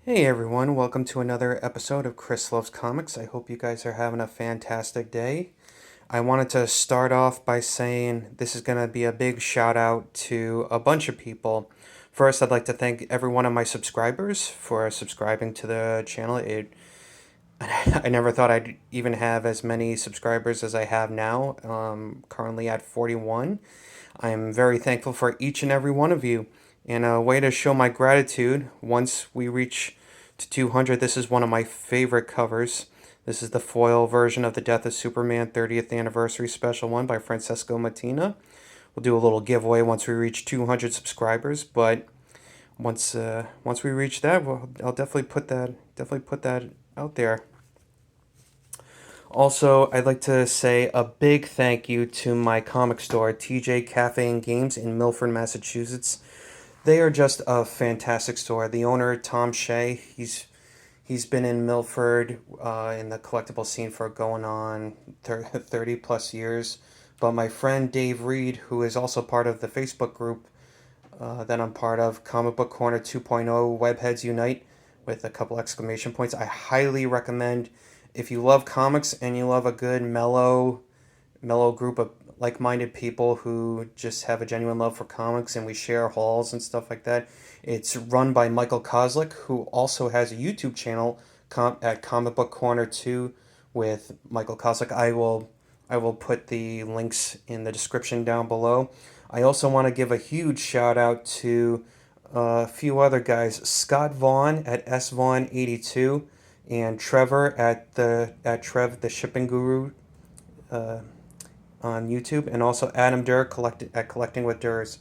Hey everyone, welcome to another episode of Chris Loves Comics. I hope you guys are having a fantastic day. I wanted to start off by saying this is going to be a big shout out to a bunch of people. First, I'd like to thank every one of my subscribers for subscribing to the channel. I never thought I'd even have as many subscribers as I have now, currently at 41. I'm very thankful for each and every one of you. And a way to show my gratitude, once we reach to 200, this is one of my favorite covers. This is the foil version of the Death of Superman 30th Anniversary Special one by Francesco Mattina. We'll do a little giveaway once we reach 200 subscribers, but once we reach that, I'll definitely put that out there. Also, I'd like to say a big thank you to my comic store, TJ Cafe and Games in Milford, Massachusetts. They are just a fantastic store. The owner, Tom Shea, he's been in Milford in the collectible scene for going on 30 plus years. But my friend Dave Reed, who is also part of the Facebook group that I'm part of, Comic Book Corner 2.0 Webheads Unite, with a couple exclamation points. I highly recommend, if you love comics and you love a good mellow group of like-minded people who just have a genuine love for comics, and we share hauls and stuff like that. It's run by Michael Kozlik, who also has a YouTube channel at Comic Book Corner 2 with Michael Kozlik. I will put the links in the description down below. I also want to give a huge shout out to a few other guys, Scott Vaughn at svaughn82 and Trevor at Trev the Shipping Guru on YouTube, and also Adam Durr at collectingwithderrz.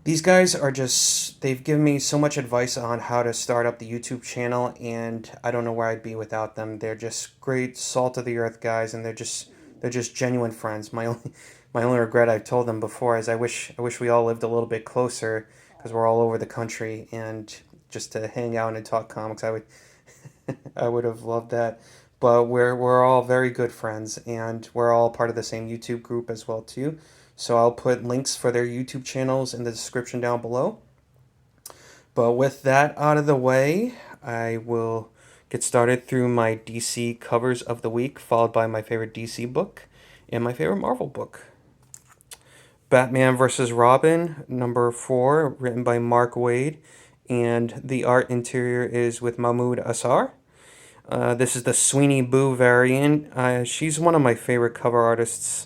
These guys are they've given me so much advice on how to start up the YouTube channel, and I don't know where I'd be without them. They're just great salt of the earth guys, and they're just genuine friends. My only regret, I've told them before, is I wish we all lived a little bit closer, because we're all over the country, and just to hang out and talk comics, I would have loved that. But we're all very good friends, and we're all part of the same YouTube group as well too. So I'll put links for their YouTube channels in the description down below. But with that out of the way, I will get started through my DC covers of the week, followed by my favorite DC book and my favorite Marvel book. Batman vs. Robin, number 4, written by Mark Waid, and the art interior is with Mahmoud Asar. This is the Sweeney Boo variant. She's one of my favorite cover artists.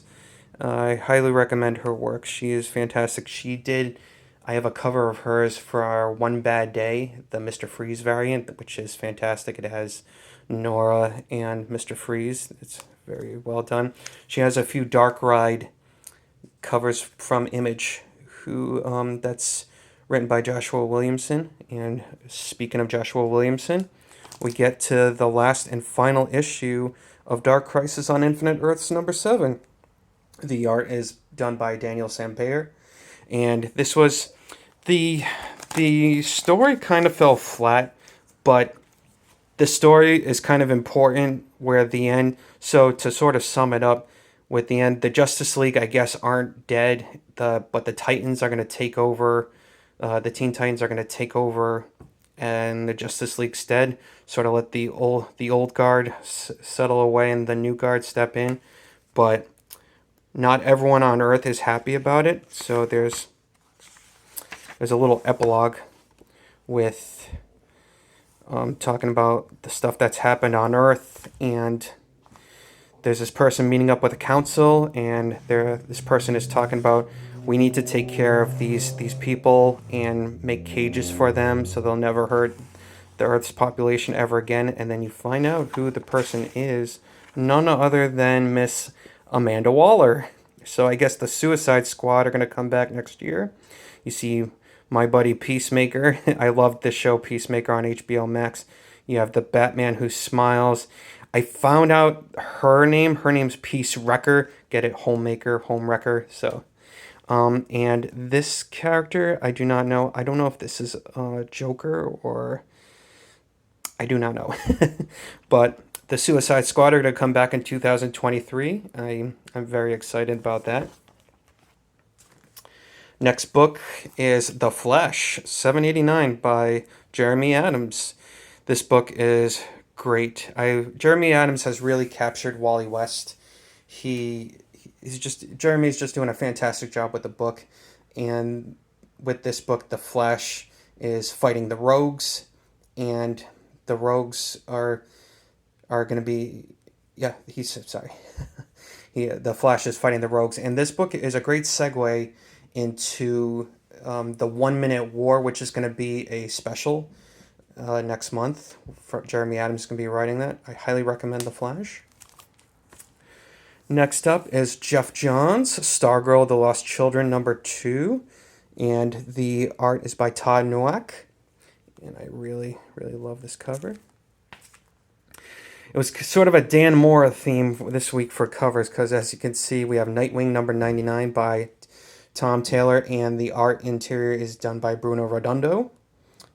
I highly recommend her work. She is fantastic. I have a cover of hers for our One Bad Day, the Mr. Freeze variant, which is fantastic. It has Nora and Mr. Freeze. It's very well done. She has a few Dark Ride covers from Image, that's written by Joshua Williamson. And speaking of Joshua Williamson, we get to the last and final issue of Dark Crisis on Infinite Earths number 7. The art is done by Daniel Sampere, and this was the story kind of fell flat, but the story is kind of important where the end. So to sort of sum it up, with the end, the Justice League, I guess, aren't dead. But the Titans are going to take over. The Teen Titans are going to take over, and the Justice League's dead. Sort of let the old guard settle away and the new guard step in. But not everyone on Earth is happy about it. So there's a little epilogue with talking about the stuff that's happened on Earth, and there's this person meeting up with a council, and this person is talking about, we need to take care of these people and make cages for them so they'll never hurt the Earth's population ever again. And then you find out who the person is, none other than Miss Amanda Waller. So I guess the Suicide Squad are going to come back next year. You see my buddy Peacemaker. I loved the show Peacemaker on HBO Max. You have the Batman who smiles. I found out her name. Her name's Peace Wrecker. Get it? Homemaker, home wrecker. So, and this character, I do not know. I don't know if this is Joker or I do not know. But the Suicide Squad are going to come back in 2023. I'm very excited about that. Next book is The Flash, 789 by Jeremy Adams. This book is great. Jeremy Adams has really captured Wally West. Jeremy's just doing a fantastic job with the book, and with this book, The Flash is fighting the rogues, and the rogues are going to be, yeah, he's sorry. The Flash is fighting the rogues, and this book is a great segue into the 1 Minute War, which is going to be a special next month. Jeremy Adams is going to be writing that. I highly recommend The Flash. Next up is Jeff Johns, Stargirl, The Lost Children, #2. And the art is by Todd Nowak. And I really, really love this cover. It was sort of a Dan Mora theme this week for covers, because as you can see, we have Nightwing #99 by Tom Taylor, and the art interior is done by Bruno Redondo.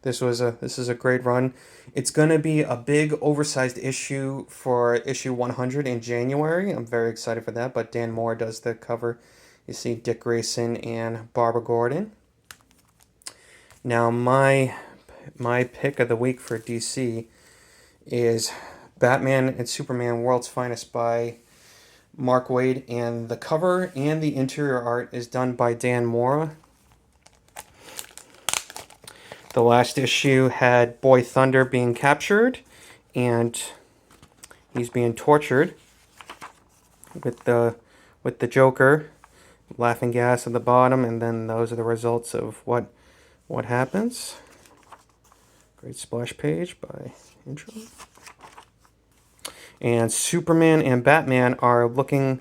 This is a great run. It's going to be a big oversized issue for issue 100 in January. I'm very excited for that, but Dan Moore does the cover. You see Dick Grayson and Barbara Gordon. Now my pick of the week for DC is Batman and Superman World's Finest by Mark Waid, and the cover and the interior art is done by Dan Mora. The last issue had Boy Thunder being captured, and he's being tortured with the Joker, laughing gas at the bottom, and then those are the results of what happens. Great splash page by intro. And Superman and Batman are looking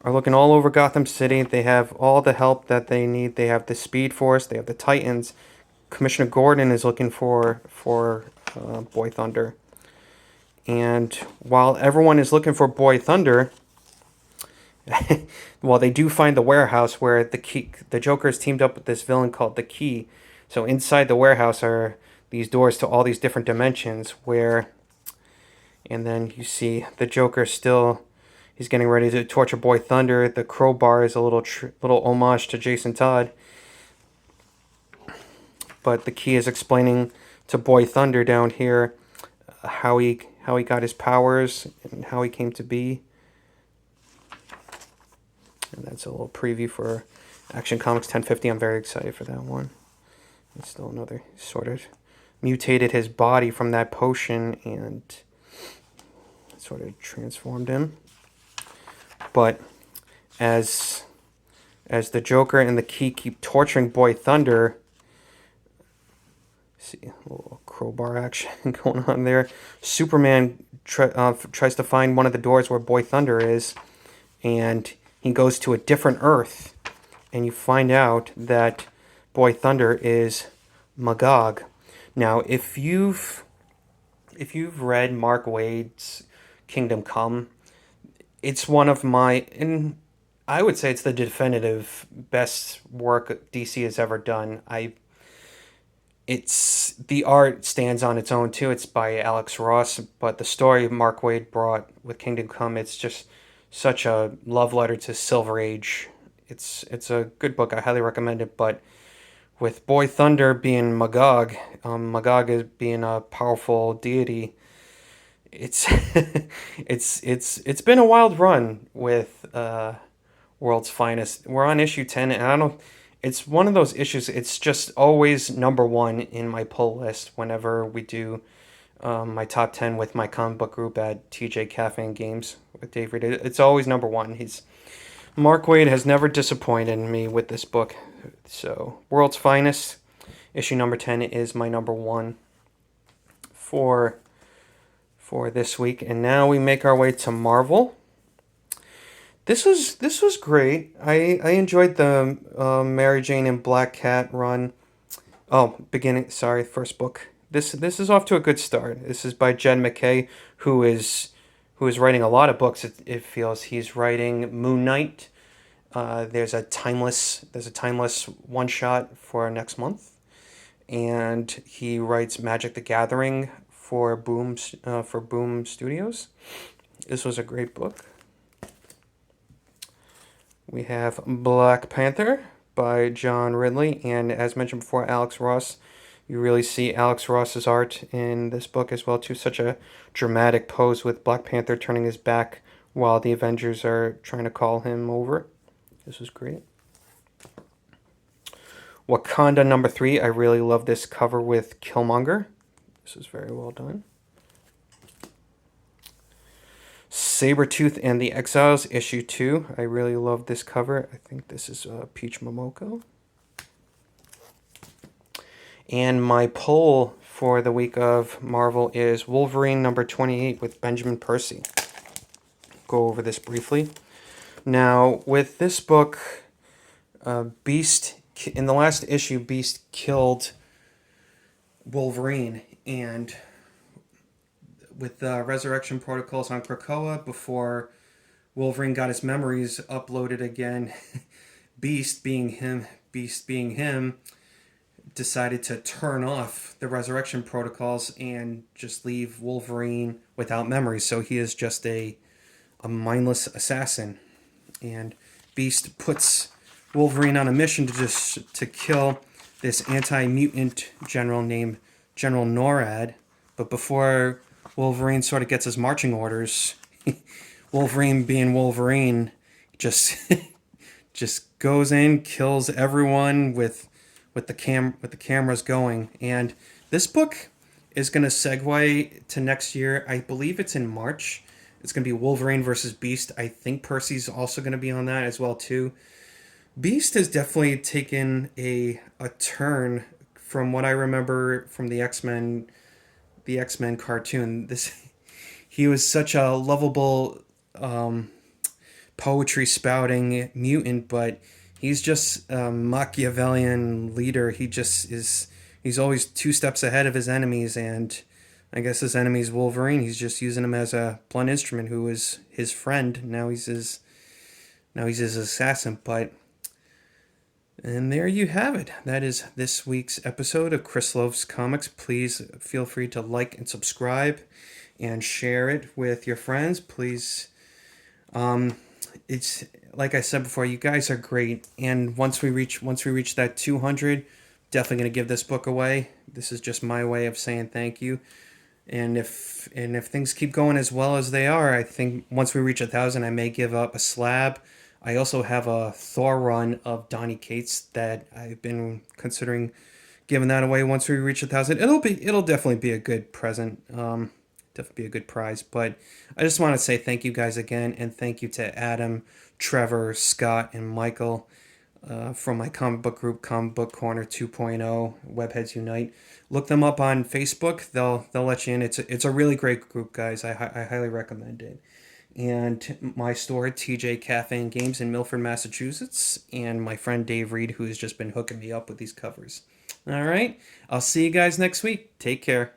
all over Gotham City. They have all the help that they need. They have the Speed Force. They have the Titans. Commissioner Gordon is looking for Boy Thunder. And while everyone is looking for Boy Thunder, well, they do find the warehouse where the Joker's teamed up with this villain called the Key. So inside the warehouse are these doors to all these different dimensions and then you see the Joker he's getting ready to torture Boy Thunder. The crowbar is a little homage to Jason Todd. But the Key is explaining to Boy Thunder down here how he got his powers and how he came to be. And that's a little preview for Action Comics 1050. I'm very excited for that one. It's still another sort of mutated his body from that potion and sort of transformed him. But as the Joker and the Key keep torturing Boy Thunder, see a little crowbar action going on there. Superman tries to find one of the doors where Boy Thunder is, and he goes to a different Earth, and you find out that Boy Thunder is Magog. Now, if you've read Mark Waid's Kingdom Come, it's one of and I would say it's the definitive best work DC has ever done. The art stands on its own too. It's by Alex Ross, but the story Mark Waid brought with Kingdom Come, it's just such a love letter to Silver Age. It's a good book. I highly recommend it. But with Boy Thunder being Magog, Magog is being a powerful deity. It's it's been a wild run with World's Finest. We're on issue 10, and I don't. It's one of those issues. It's just always #1 in my pull list whenever we do my top 10 with my comic book group at TJ Cafe and Games with Dave Reed. It's always #1. Mark Waid has never disappointed me with this book. So World's Finest, issue number 10 is my #1 for this week. And now we make our way to Marvel. This was great. I enjoyed the Mary Jane and Black Cat run. First book. This is off to a good start. This is by Jed MacKay, who is writing a lot of books. It feels he's writing Moon Knight. There's a timeless one shot for next month, and he writes Magic the Gathering for Boom Studios. This was a great book. We have Black Panther by John Ridley, and as mentioned before, Alex Ross. You really see Alex Ross's art in this book as well too. Such a dramatic pose with Black Panther turning his back while the Avengers are trying to call him over. This was great. Wakanda #3. I really love this cover with Killmonger. This is very well done. Sabretooth and the Exiles, issue 2. I really love this cover. I think this is Peach Momoko. And my poll for the week of Marvel is Wolverine #28 with Benjamin Percy. Go over this briefly. Now, with this book, Beast, in the last issue, Beast killed Wolverine, and with the resurrection protocols on Krakoa, before Wolverine got his memories uploaded again, Beast being him, decided to turn off the resurrection protocols and just leave Wolverine without memories. So he is just a mindless assassin. And Beast puts Wolverine on a mission to kill this anti-mutant general named General NORAD. But before Wolverine sort of gets his marching orders, Wolverine being Wolverine just just goes in, kills everyone with the cameras going. And this book is going to segue to next year. I believe it's in March. It's going to be Wolverine versus Beast. I think Percy's also going to be on that as well too. Beast has definitely taken a turn from what I remember from the X-Men cartoon. He was such a lovable poetry spouting mutant, but he's just a Machiavellian leader. He's always 2 steps ahead of his enemies, and I guess his enemy's Wolverine. He's just using him as a blunt instrument, who is his friend. Now he's his assassin. And there you have it. That is this week's episode of Chris Loves Comics. Please feel free to like and subscribe and share it with your friends. Please, it's like I said before, you guys are great. And once we reach that 200, definitely going to give this book away. This is just my way of saying thank you. And if things keep going as well as they are, I think once we reach 1,000, I may give up a slab. I also have a Thor run of Donny Cates that I've been considering giving that away once we reach 1,000. It'll definitely be a good present. Definitely be a good prize. But I just want to say thank you guys again, and thank you to Adam, Trevor, Scott, and Michael from my comic book group, Comic Book Corner 2.0, Webheads Unite. Look them up on Facebook. They'll let you in. It's a really great group, guys. I highly recommend it. And my store, TJ Cafe and Games in Milford, Massachusetts, and my friend Dave Reed, who has just been hooking me up with these covers. All right, I'll see you guys next week. Take care.